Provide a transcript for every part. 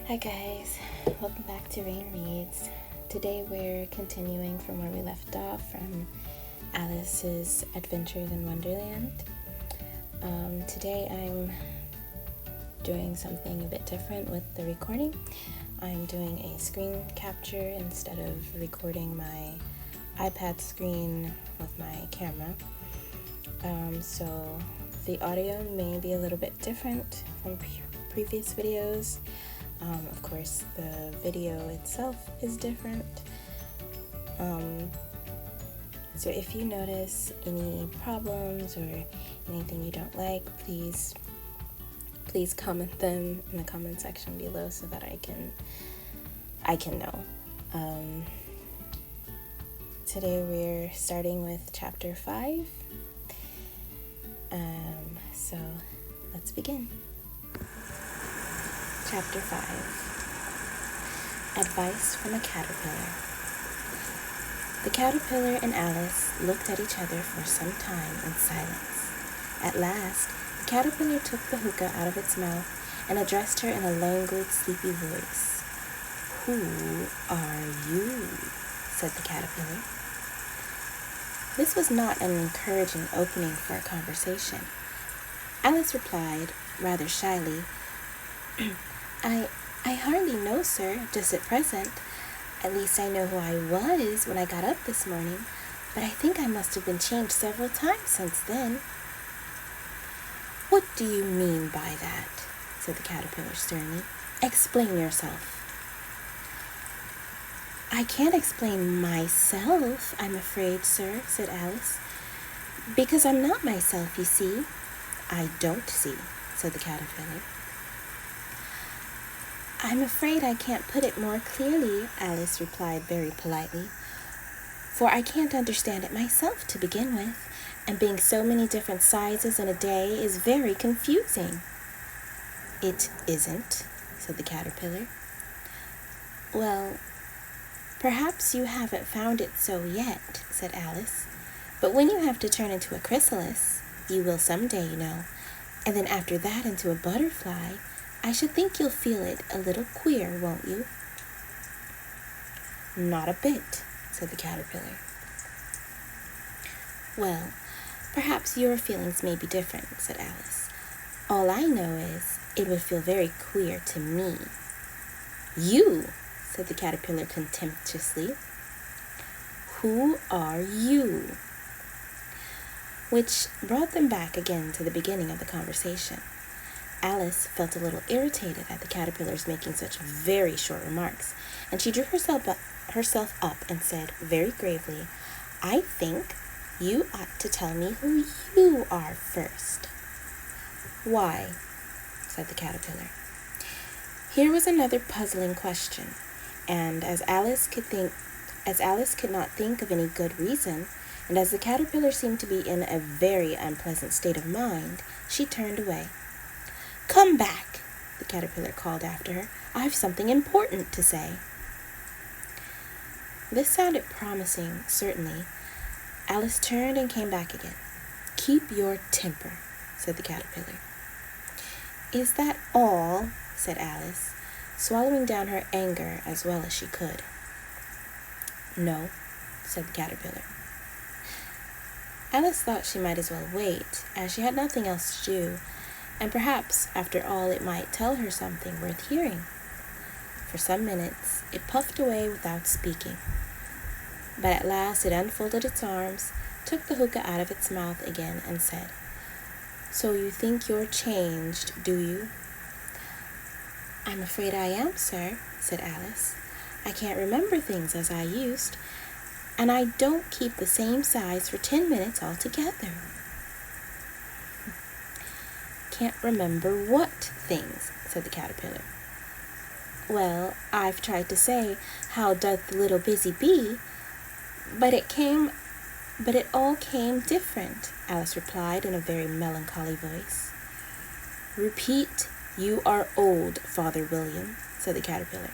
Hi guys, welcome back to Rain Reads. Today we're continuing from where we left off from Alice's Adventures in Wonderland. Today I'm doing something a bit different with the recording. I'm doing a screen capture instead of recording my iPad screen with my camera. So the audio may be a little bit different from previous videos. Of course, the video itself is different. So if you notice any problems or anything you don't like, please comment them in the comment section below so that I can know. Today we're starting with chapter 5. So let's begin. Chapter 5. Advice from a Caterpillar. The caterpillar and Alice looked at each other for some time in silence. At last, the caterpillar took the hookah out of its mouth and addressed her in a languid, sleepy voice. "Who are you?" said the caterpillar. This was not an encouraging opening for a conversation. Alice replied, rather shyly, I hardly know, sir, just at present. At least I know who I was when I got up this morning, but I think I must have been changed several times since then." "What do you mean by that?" said the caterpillar sternly. "Explain yourself." "I can't explain myself, I'm afraid, sir," said Alice, "because I'm not myself, you see." "I don't see," said the caterpillar. "I'm afraid I can't put it more clearly," Alice replied very politely, "for I can't understand it myself to begin with, and being so many different sizes in a day is very confusing." "It isn't," said the caterpillar. "Well, perhaps you haven't found it so yet," said Alice, "but when you have to turn into a chrysalis, you will someday, you know, and then after that into a butterfly, I should think you'll feel it a little queer, won't you?" "Not a bit," said the caterpillar. "Well, perhaps your feelings may be different," said Alice. "All I know is it would feel very queer to me." "You," said the caterpillar contemptuously. "Who are you?" Which brought them back again to the beginning of the conversation. Alice felt a little irritated at the caterpillar's making such very short remarks, and she drew herself up and said very gravely, "I think you ought to tell me who you are first." "Why?" said the caterpillar. Here was another puzzling question, and as Alice could not think of any good reason, and as the caterpillar seemed to be in a very unpleasant state of mind, she turned away. "Come back," the caterpillar called after her. "I've something important to say." This sounded promising, certainly. Alice turned and came back again. "Keep your temper," said the caterpillar. "Is that all?" said Alice, swallowing down her anger as well as she could. "No," said the caterpillar. Alice thought she might as well wait, as she had nothing else to do, and perhaps, after all, it might tell her something worth hearing. For some minutes, it puffed away without speaking. But at last it unfolded its arms, took the hookah out of its mouth again, and said, "So you think you're changed, do you?" "I'm afraid I am, sir," said Alice. "I can't remember things as I used, and I don't keep the same size for 10 minutes altogether." "Can't remember what things?" said the caterpillar. "Well, I've tried to say, 'How doth the little busy bee?' but it all came different," Alice replied in a very melancholy voice. "Repeat, 'You are old, Father William,'" said the caterpillar.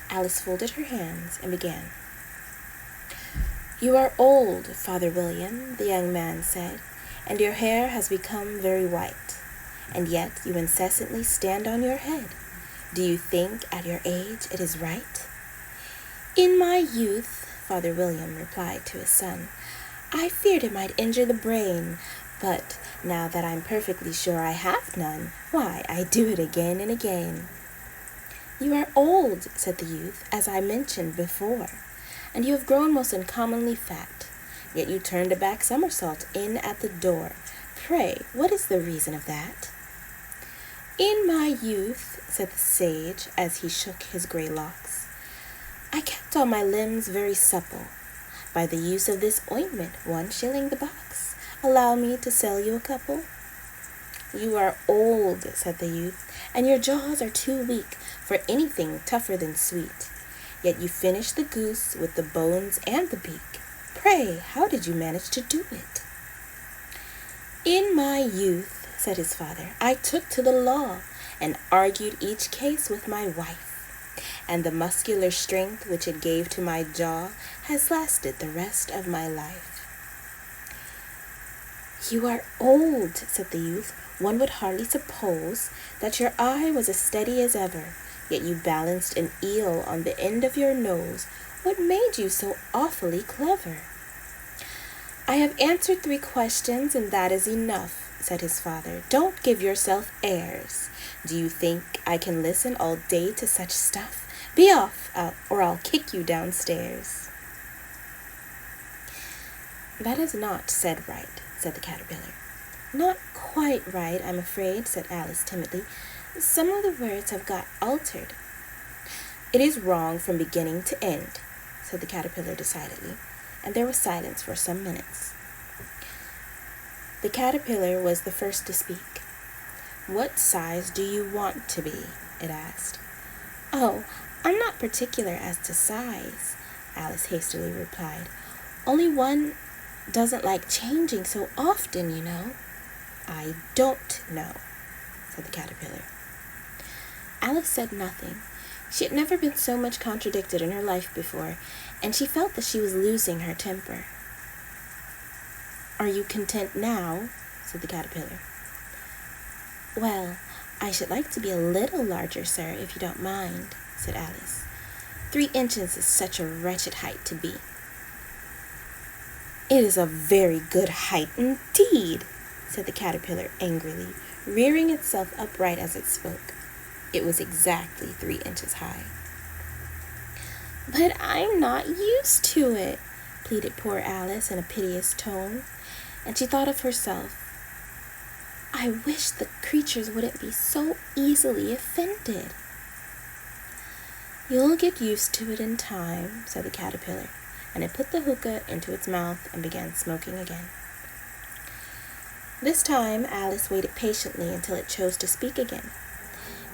Alice folded her hands and began. "You are old, Father William," the young man said, "and your hair has become very white, and yet you incessantly stand on your head. Do you think at your age it is right?" "In my youth," Father William replied to his son, "I feared it might injure the brain, but now that I'm perfectly sure I have none, why, I do it again and again." "You are old," said the youth, "as I mentioned before, and you have grown most uncommonly fat, yet you turned a back somersault in at the door. Pray, what is the reason of that?" "In my youth," said the sage, as he shook his gray locks, "I kept all my limbs very supple. By the use of this ointment, 1 shilling the box. Allow me to sell you a couple." "You are old," said the youth, "and your jaws are too weak for anything tougher than sweet. Yet you finished the goose with the bones and the beak. Pray, how did you manage to do it?" "In my youth," said his father, "I took to the law and argued each case with my wife, and the muscular strength which it gave to my jaw has lasted the rest of my life." "You are old," said the youth. "One would hardly suppose that your eye was as steady as ever, yet you balanced an eel on the end of your nose. What made you so awfully clever?" "I have answered 3 questions, and that is enough," said his father. "Don't give yourself airs. Do you think I can listen all day to such stuff? Be off, or I'll kick you downstairs." "That is not said right," said the caterpillar. "Not quite right, I'm afraid," said Alice timidly. "Some of the words have got altered." "It is wrong from beginning to end," said the caterpillar decidedly, and there was silence for some minutes. The caterpillar was the first to speak. "What size do you want to be?" it asked. "Oh, I'm not particular as to size," Alice hastily replied. "Only one doesn't like changing so often, you know." "I don't know," said the caterpillar. Alice said nothing. She had never been so much contradicted in her life before, and she felt that she was losing her temper. "Are you content now?" said the caterpillar. "Well, I should like to be a little larger, sir, if you don't mind," said Alice. 3 inches is such a wretched height to be." "It is a very good height indeed," said the caterpillar angrily, rearing itself upright as it spoke. It was exactly 3 inches high. "But I'm not used to it," pleaded poor Alice in a piteous tone, and she thought of herself. "I wish the creatures wouldn't be so easily offended." "You'll get used to it in time," said the caterpillar, and it put the hookah into its mouth and began smoking again. This time Alice waited patiently until it chose to speak again.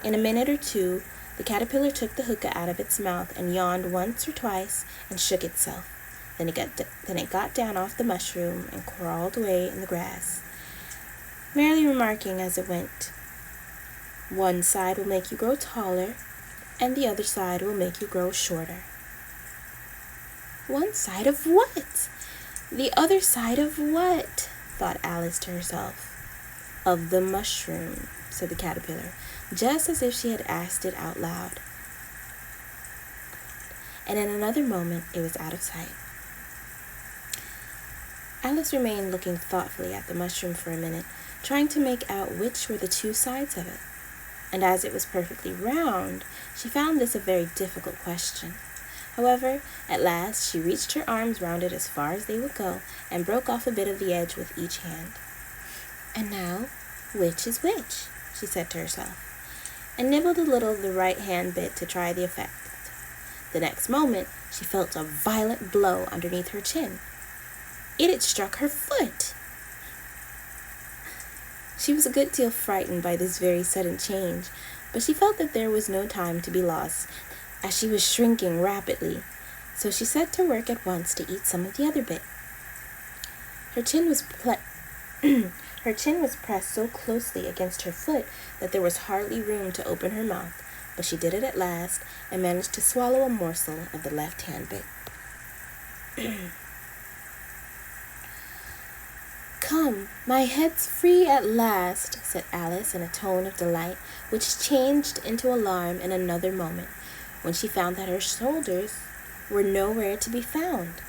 In a minute or 2, the caterpillar took the hookah out of its mouth and yawned once or twice and shook itself. Then it got down off the mushroom and crawled away in the grass, merely remarking as it went, "One side will make you grow taller, and the other side will make you grow shorter." "One side of what? The other side of what?" thought Alice to herself. "Of the mushroom," said the caterpillar, just as if she had asked it out loud. And in another moment it was out of sight. Alice remained looking thoughtfully at the mushroom for a minute, trying to make out which were the 2 sides of it. And as it was perfectly round, she found this a very difficult question. However, at last she reached her arms round it as far as they would go, and broke off a bit of the edge with each hand. "And now, which is which?" she said to herself, and nibbled a little of the right hand bit to try the effect. The next moment she felt a violent blow underneath her chin. It had struck her foot. She was a good deal frightened by this very sudden change, but she felt that there was no time to be lost, as she was shrinking rapidly, so she set to work at once to eat some of the other bit. Her chin was pressed so closely against her foot that there was hardly room to open her mouth, but she did it at last and managed to swallow a morsel of the left-hand bit. "Come, my head's free at last," said Alice in a tone of delight, which changed into alarm in another moment, when she found that her shoulders were nowhere to be found.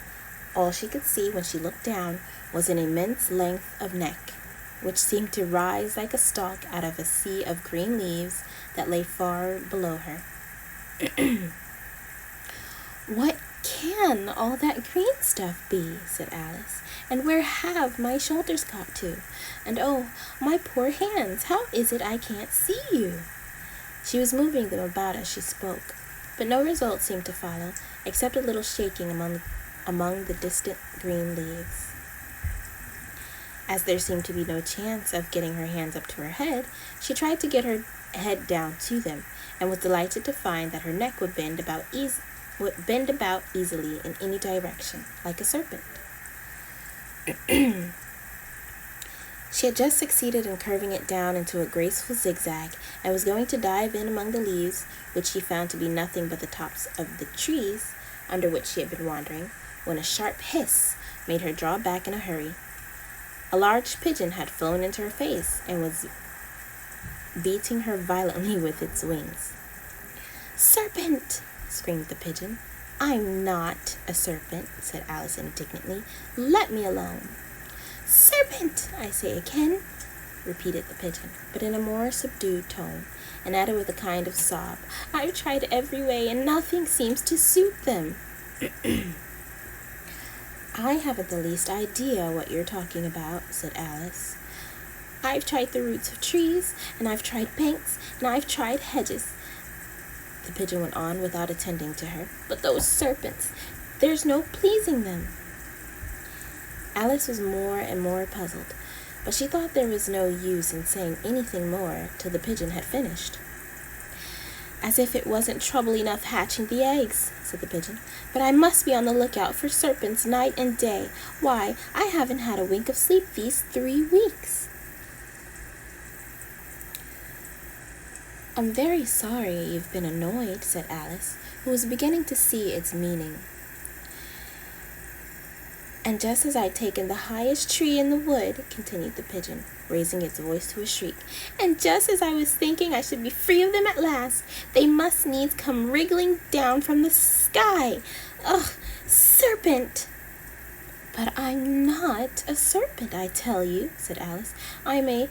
All she could see when she looked down was an immense length of neck, which seemed to rise like a stalk out of a sea of green leaves that lay far below her. "What can all that green stuff be?" said Alice. "And where have my shoulders got to? And oh, my poor hands, how is it I can't see you?" She was moving them about as she spoke, but no result seemed to follow, except a little shaking among the distant green leaves. As there seemed to be no chance of getting her hands up to her head, she tried to get her head down to them, and was delighted to find that her neck would bend about easily in any direction, like a serpent. She had just succeeded in curving it down into a graceful zigzag, and was going to dive in among the leaves, which she found to be nothing but the tops of the trees under which she had been wandering, when a sharp hiss made her draw back in a hurry. A large pigeon had flown into her face, and was beating her violently with its wings. "Serpent!" screamed the pigeon. "I'm not a serpent," said Alice indignantly. "Let me alone." "Serpent, I say again," repeated the pigeon, but in a more subdued tone, and added with a kind of sob, "I've tried every way, and nothing seems to suit them." "I haven't the least idea what you're talking about," said Alice. "I've tried the roots of trees, and I've tried banks, and I've tried hedges," the pigeon went on without attending to her. "But those serpents, there's no pleasing them." Alice was more and more puzzled, but she thought there was no use in saying anything more till the pigeon had finished. "As if it wasn't trouble enough hatching the eggs," said the pigeon, "but I must be on the lookout for serpents night and day. Why, I haven't had a wink of sleep these 3 weeks." "I'm very sorry you've been annoyed," said Alice, who was beginning to see its meaning. "And just as I'd taken the highest tree in the wood," continued the pigeon, raising its voice to a shriek, "and just as I was thinking I should be free of them at last, they must needs come wriggling down from the sky. Ugh, serpent!" "But I'm not a serpent, I tell you," said Alice. I'm a...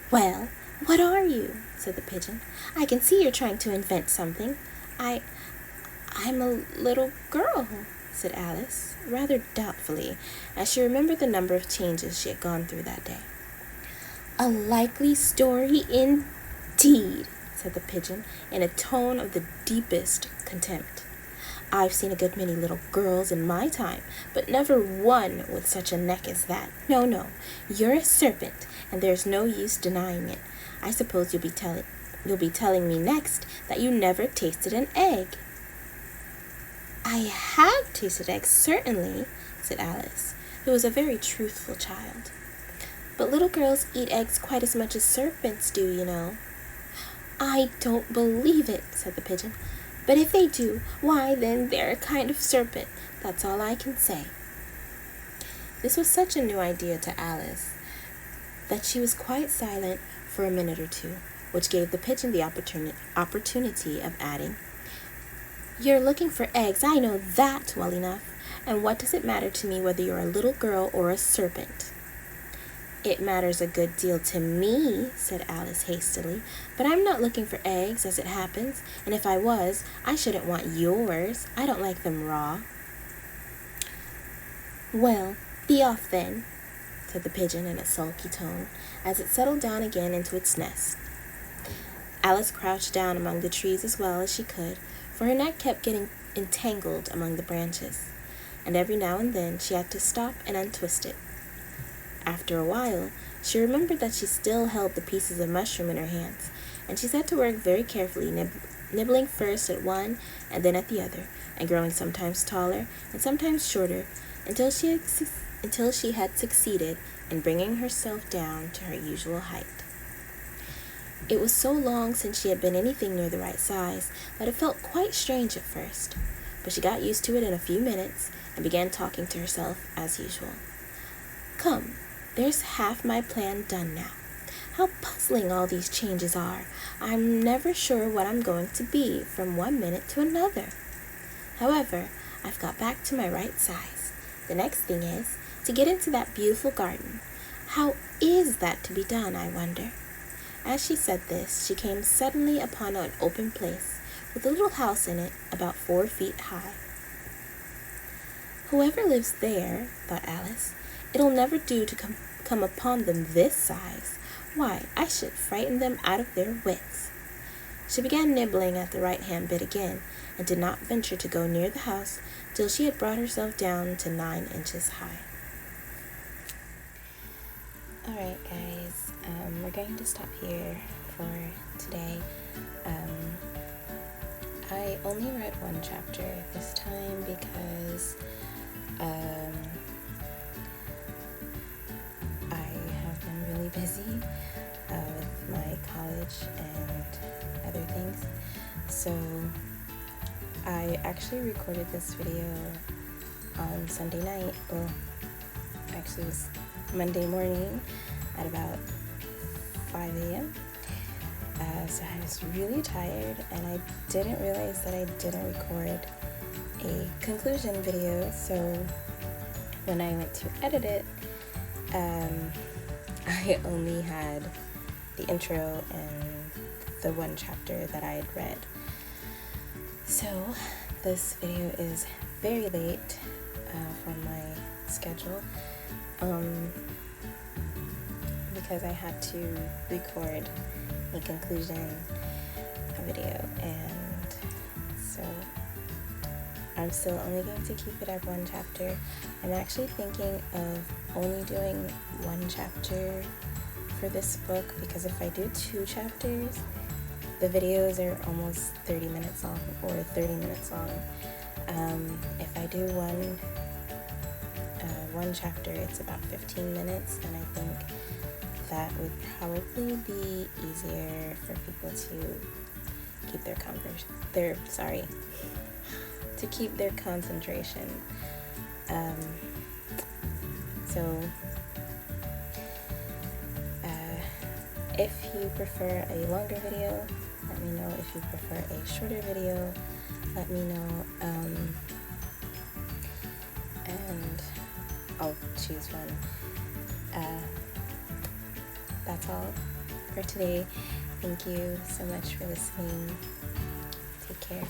"Well, what are you?" said the pigeon. "I can see you're trying to invent something." I'm a little girl," said Alice, rather doubtfully, as she remembered the number of changes she had gone through that day. "A likely story indeed," said the pigeon, in a tone of the deepest contempt. "I've seen a good many little girls in my time, but never one with such a neck as that. No, you're a serpent, and there's no use denying it. I suppose you'll be telling me next that you never tasted an egg." "I have tasted eggs, certainly," said Alice, who was a very truthful child. "But little girls eat eggs quite as much as serpents do, you know." "I don't believe it," said the pigeon. "But if they do, why, then they're a kind of serpent. That's all I can say." This was such a new idea to Alice that she was quite silent for a minute or two, which gave the pigeon the opportunity of adding, "You're looking for eggs, I know that well enough. And what does it matter to me whether you're a little girl or a serpent?" "It matters a good deal to me," said Alice hastily, "but I'm not looking for eggs, as it happens, and if I was, I shouldn't want yours. I don't like them raw." "Well, be off then," said the pigeon in a sulky tone, as it settled down again into its nest. Alice crouched down among the trees as well as she could, for her neck kept getting entangled among the branches, and every now and then she had to stop and untwist it. After a while, she remembered that she still held the pieces of mushroom in her hands, and she set to work very carefully, nibbling first at one and then at the other, and growing sometimes taller and sometimes shorter, until she had succeeded in bringing herself down to her usual height. It was so long since she had been anything near the right size that it felt quite strange at first, but she got used to it in a few minutes and began talking to herself as usual. Come, there's half my plan done now. How puzzling all these changes are. I'm never sure what I'm going to be from one minute to another. However, I've got back to my right size. The next thing is to get into that beautiful garden. How is that to be done, I wonder? As she said this, she came suddenly upon an open place with a little house in it about 4 feet high. Whoever lives there, thought Alice, it'll never do to come upon them this size. Why, I should frighten them out of their wits. She began nibbling at the right-hand bit again, and did not venture to go near the house till she had brought herself down to 9 inches high. Alright guys, we're going to stop here for today. I only read one chapter this time because I have been really busy with my college and other things. So I actually recorded this video on Sunday night. Well, actually it was Monday morning at about 5 a.m. So I was really tired, and I didn't realize that I didn't record a conclusion video. So when I went to edit it, I only had the intro and the one chapter that I had read. So this video is very late from my schedule because I had to record a conclusion video, and so I'm still only going to keep it at one chapter. I'm actually thinking of only doing one chapter for this book, because if I do 2 chapters, the videos are almost 30 minutes long or 30 minutes long. If I do one chapter, it's about 15 minutes, and I think that would probably be easier for people to keep their concentration. So if you prefer a longer video, let me know. If you prefer a shorter video, let me know, and I'll choose one. That's all for today. Thank you so much for listening. Take care.